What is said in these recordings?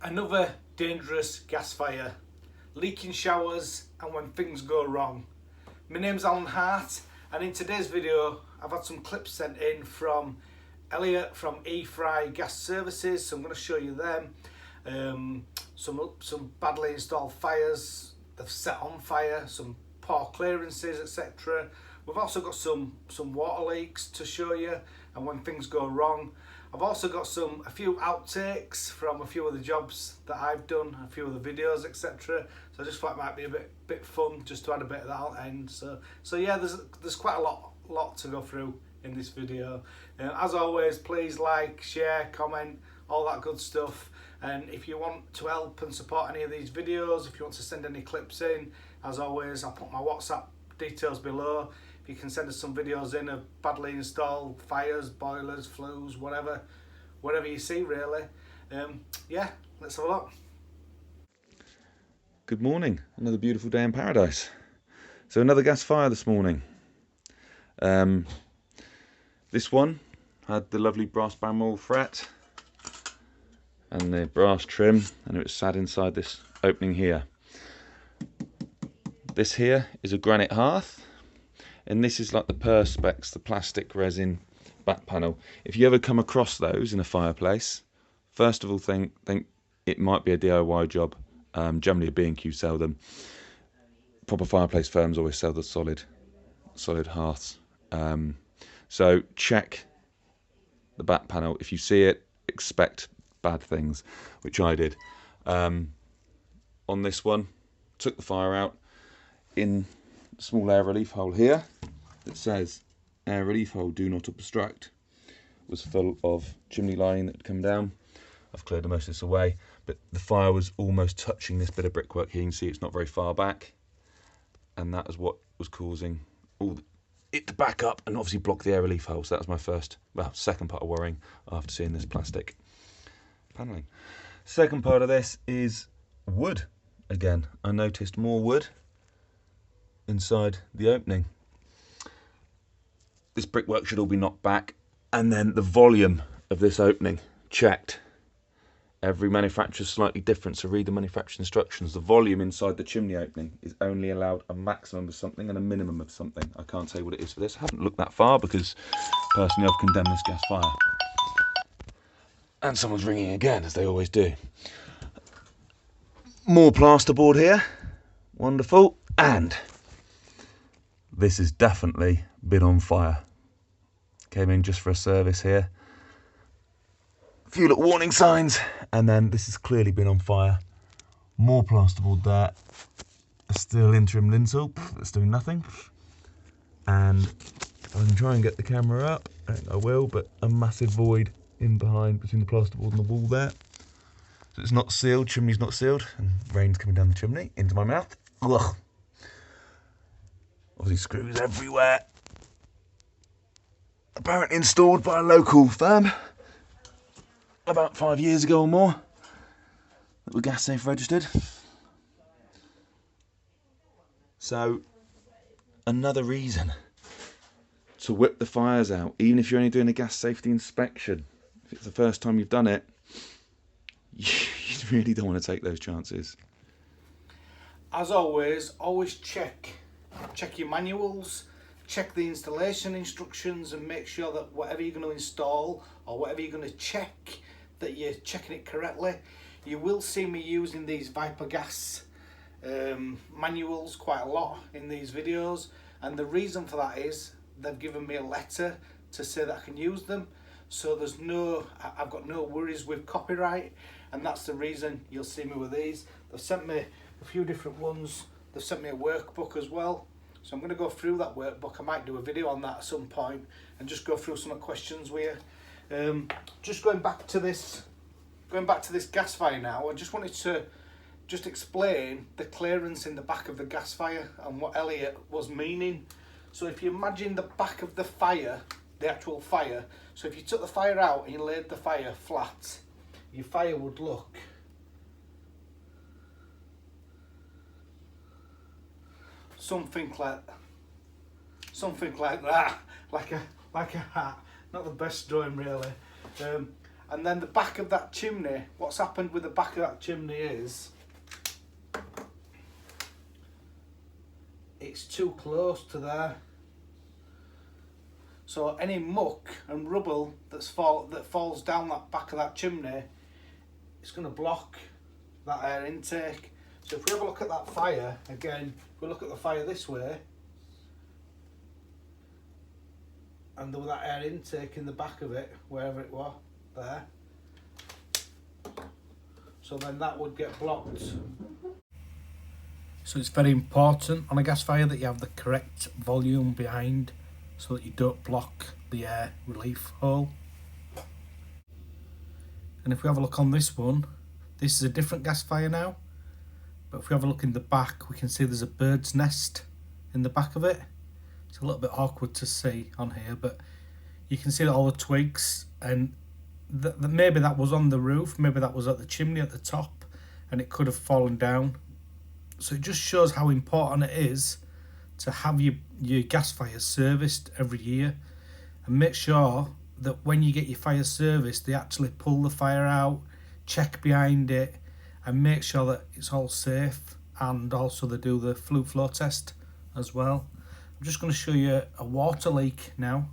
Another dangerous gas fire, leaking showers and when things go wrong. My name's Alan Hart, and in today's video I've had some clips sent in from Elliot from E-Fry Gas Services, so I'm going to show you them. Some badly installed fires they've set on fire, some poor clearances, etc. We've also got some water leaks to show you and when things go wrong. I've also got a few outtakes from a few of the jobs that I've done, a few of the videos, etc. So I just thought it might be a bit fun just to add a bit of that at end. So yeah, there's quite a lot to go through in this video. As always, please like, share, comment, all that good stuff. And if you want to help and support any of these videos, if you want to send any clips in, as always, I'll put my WhatsApp details below. You can send us some videos in of badly installed fires, boilers, flues, whatever you see really. Yeah, let's have a look. Good morning, another beautiful day in paradise. So another gas fire this morning. This one had the lovely brass bamboo fret and the brass trim, and it was sat inside this opening here. This here is a granite hearth. And this is like the perspex, the plastic resin back panel. If you ever come across those in a fireplace, first of all think it might be a DIY job. Generally a B&Q sell them. Proper fireplace firms always sell the solid hearths. So check the back panel. If you see it, expect bad things, which I did. On this one, took the fire out in small air relief hole here that says air relief hole, do not obstruct. Was full of chimney lining that had come down. I've cleared most of this away, but the fire was almost touching this bit of brickwork here. You can see it's not very far back, and that is what was causing it to back up and obviously block the air relief hole. So that was my second part of worrying after seeing this plastic panelling. Second part of this is wood. Again, I noticed more wood inside the opening. This brickwork should all be knocked back, and then the volume of this opening checked. Every manufacturer is slightly different, so read the manufacturer instructions. The volume inside the chimney opening is only allowed a maximum of something and a minimum of something. I can't say what it is for this. I haven't looked that far because personally I've condemned this gas fire. And someone's ringing again, as they always do. More plasterboard here. Wonderful. And this has definitely been on fire. Came in just for a service here. A few little warning signs, and then this has clearly been on fire. More plasterboard there. A still interim lintel that's doing nothing. And if I can try and get the camera up, I think I will, but a massive void in behind between the plasterboard and the wall there. So it's not sealed, chimney's not sealed, and rain's coming down the chimney into my mouth. Ugh. Obviously screws everywhere. Apparently installed by a local firm about 5 years ago or more that were gas safe registered. So another reason to whip the fires out, even if you're only doing a gas safety inspection. If it's the first time you've done it, you really don't want to take those chances. As always check your manuals, check the installation instructions, and make sure that whatever you're going to install or whatever you're going to check, that you're checking it correctly. You will see me using these Viper gas manuals quite a lot in these videos, and the reason for that is they've given me a letter to say that I can use them, so I've got no worries with copyright, and that's the reason you'll see me with these. They've sent me a few different ones. They've sent me a workbook as well, so I'm going to go through that workbook. I might do a video on that at some point and just go through some questions with you. Just going back to this gas fire now, I just wanted to explain the clearance in the back of the gas fire and what Elliot was meaning. So if you imagine the back of the fire, the actual fire, so if you took the fire out and you laid the fire flat, your fire would look something like that, like a hat. Not the best drawing really. And then the back of that chimney, what's happened with the back of that chimney is it's too close to there. So any muck and rubble that falls down that back of that chimney, it's going to block that air intake. So if we have a look at that fire, again, if we look at the fire this way, and there was that air intake in the back of it, wherever it was, there. So then that would get blocked. So it's very important on a gas fire that you have the correct volume behind so that you don't block the air relief hole. And if we have a look on this one, this is a different gas fire now, but if we have a look in the back, we can see there's a bird's nest in the back of it. It's a little bit awkward to see on here, but you can see that all the twigs, and maybe that was on the roof, maybe that was at the chimney at the top, and it could have fallen down. So it just shows how important it is to have your gas fires serviced every year, and make sure that when you get your fire serviced, they actually pull the fire out, check behind it, and make sure that it's all safe. And also they do the fluid flow test as well. I'm just going to show you a water leak now.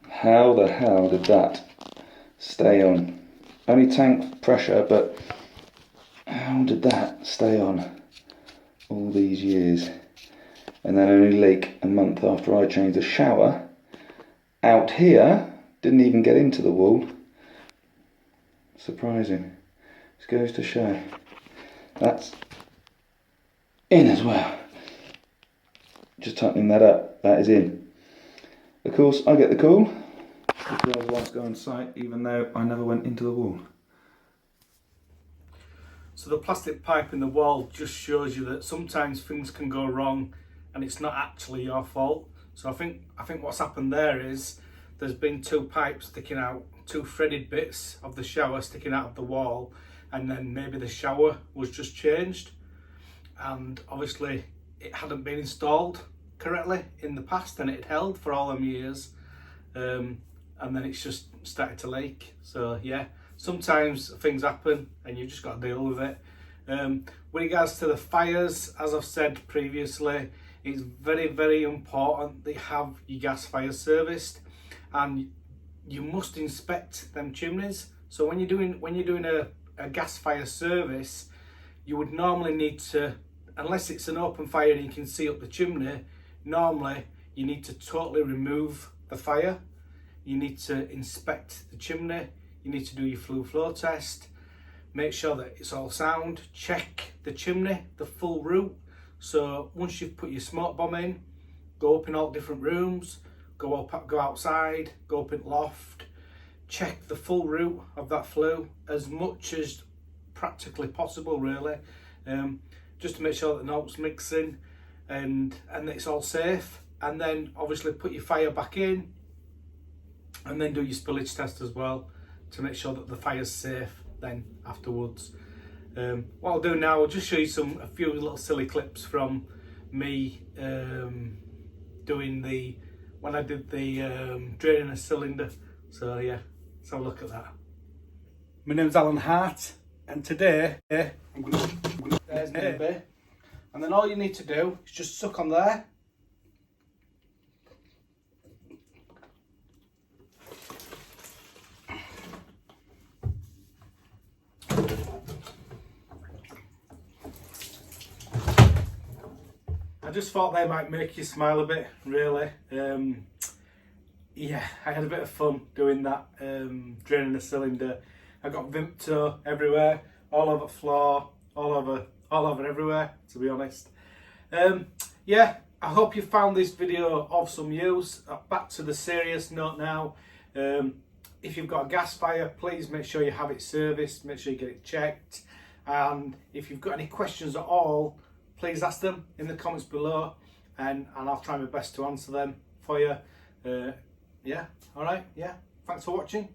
How the hell did that stay on? Only tank pressure, but how did that stay on all these years? And then only leak a month after I changed the shower. Out here, didn't even get into the wall. Surprising. This goes to show. That's in as well. Just tightening that up, that is in. Of course, I get the call because I was last go on site, even though I never went into the wall. So the plastic pipe in the wall just shows you that sometimes things can go wrong and it's not actually your fault. So I think what's happened there is there's been two pipes sticking out, two threaded bits of the shower sticking out of the wall, and then maybe the shower was just changed, and obviously it hadn't been installed correctly in the past and it held for all them years, and then it's just started to leak. So yeah, sometimes things happen and you just got to deal with it. With regards to the fires, as I've said previously, it's very, very important that you have your gas fires serviced, and you must inspect them chimneys. So when you're doing a gas fire service, you would normally need to, unless it's an open fire and you can see up the chimney, normally you need to totally remove the fire. You need to inspect the chimney, you need to do your fluid flow test, make sure that it's all sound, check the chimney, the full route. So once you've put your smoke bomb in, go up in all different rooms, go outside, go up in loft, check the full route of that flue as much as practically possible, really, just to make sure that the note's mixing and that it's all safe. And then obviously put your fire back in, and then do your spillage test as well to make sure that the fire's safe then afterwards. What I'll do now, I'll just show you a few little silly clips from me doing when I did the draining a cylinder. So yeah, let's have a look at that. My name's Alan Hart, and today I'm going to there's maybe, and then all you need to do is just suck on there. I just thought they might make you smile a bit, really. Yeah, I had a bit of fun doing that, draining the cylinder. I got Vimto everywhere, all over the floor, all over everywhere, to be honest. Yeah, I hope you found this video of some use. Back to the serious note now. If you've got a gas fire, please make sure you have it serviced, make sure you get it checked. And if you've got any questions at all, please ask them in the comments below, and I'll try my best to answer them for you. Yeah, alright, yeah, thanks for watching.